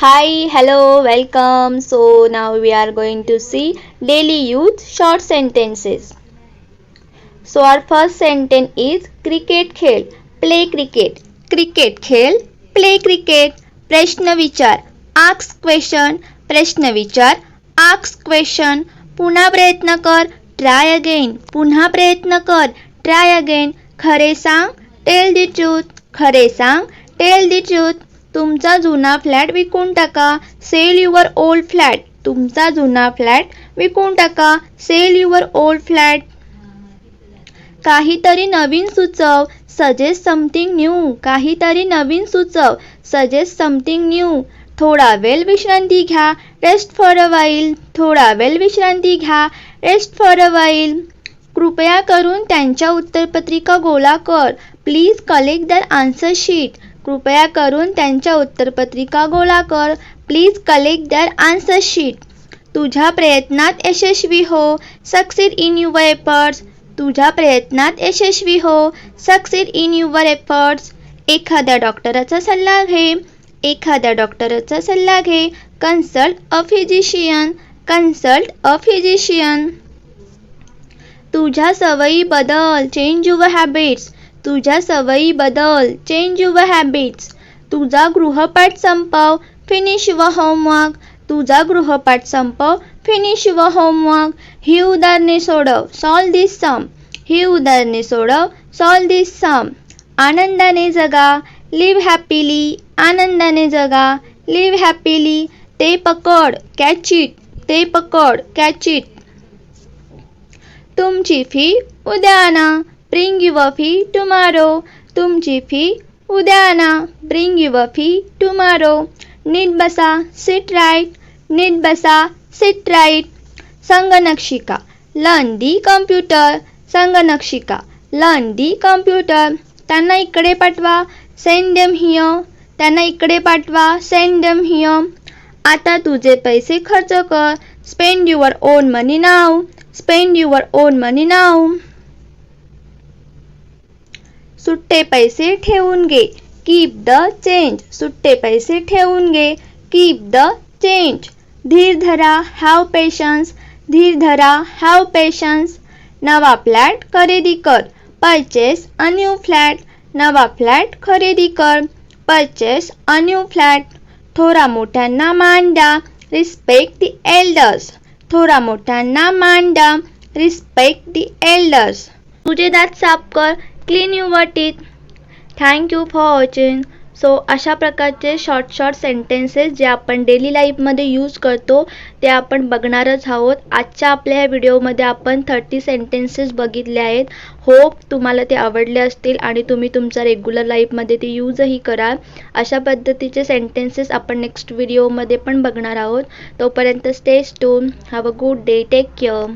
Hi, hello, welcome. So now we are going to see daily use short sentences. So our first sentence is cricket खेळ, play cricket. Cricket खेळ, play cricket. प्रश्न विचार, ask question. प्रश्न विचार, ask question. पुन्हा प्रयत्न कर, try again. पुन्हा प्रयत्न कर, try again. खरे सांग, tell the truth. खरे सांग, tell the truth. तुमचा जुना फ्लॅट विकून टाका, सेल युअर ओल्ड फ्लॅट. तुमचा जुना फ्लॅट विकून टाका, सेल युअर ओल्ड फ्लॅट. काहीतरी नवीन सुचव, सजेस्ट समथिंग न्यू. काहीतरी नवीन सुचव, सजेस्ट समथिंग न्यू. थोडा वेळ विश्रांती घ्या, रेस्ट फॉर अ वाईल. थोडा वेळ विश्रांती घ्या, रेस्ट फॉर अ वाईल. कृपया करून त्यांच्या उत्तरपत्रिका गोळा कर. प्लीज कलेक्ट दर आन्सर शीट. कृपया करून त्यांच्या उत्तरपत्रिका गोळा कर. प्लीज कलेक्ट दर आन्सर शीट. तुझ्या प्रयत्नात यशस्वी हो, सक्सीड इन युअर एफर्ट्स. तुझ्या प्रयत्नात यशस्वी हो, सक्सीड इन युअर एफर्ट्स. एखाद्या डॉक्टराचा सल्ला घे. एखाद्या डॉक्टराचा सल्ला घे. Consult a physician. Consult a physician. तुझ्या सवयी बदल, चेंज युअर हॅबिट्स. तुझ्या सवयी बदल, चेंज युअर हॅबिट्स. तुझा गृहपाठ संपव, फिनिश युअर होमवर्क. तुझा गृहपाठ संपव, फिनिश युअर होमवर्क. ही उदाहरणे सोडव, सॉल्व दिस सम. ही उदाहरणे सोडव, सॉल्व दिस सम. आनंदाने जगा, लिव्ह हॅपीली. आनंदाने जगा, लिव्ह हॅपीली. ते पकड, कॅच इट. ते पकड, कॅच इट. तुमची फी उद्या आणा, ब्रिंग युअर फी टुमारो. तुमची फी उद्या आणा, ब्रिंग युअर फी टुमारो. नीट बसा, सिट राईट. नीट बसा, सिट राईट. संगणक शिका, लर्न दी कम्प्युटर. संगणक शिका, लर्न दी कम्प्युटर. त्यांना इकडे पाठवा, सेंड देम हिअर. त्यांना इकडे पाठवा, सेंड देम हिअर. आता तुझे पैसे खर्च कर, spend your own money now. Spend your own money now. सुट्टे पैसे ठेवून घे, कीप द चेंज. सुट्टे पैसे ठेवून घे, कीप द चेंज. धीर धरा, हॅव पेशन्स. धीर धरा, हॅव पेशन्स. नवा फ्लॅट खरेदी कर, परचेस अ न्यू फ्लॅट. नवा फ्लॅट खरेदी कर, परचेस अ न्यू फ्लॅट. थोरा मोठ्यांना मान द्या, रिस्पेक्ट द एल्डर्स. थोरा मोठ्यांना मान द्या, रिस्पेक्ट द एल्डर्स. तुझे दात साफ कर, clean your teeth. Thank you for watching. So अशा प्रकारचे शॉर्ट सेंटेन्सेस जे आपण डेली लाईफमध्ये यूज करतो ते आपण बघणारच आहोत. आजच्या आपल्या ह्या व्हिडिओमध्ये आपण 30 सेंटेन्सेस बघितले आहेत. होप तुम्हाला ते आवडले असतील आणि तुम्ही तुमच्या रेग्युलर लाईफमध्ये ते यूजही कराल. अशा पद्धतीचे सेंटेन्सेस आपण नेक्स्ट व्हिडिओमध्ये पण बघणार आहोत. तोपर्यंत stay tuned. Have a good day. Take care.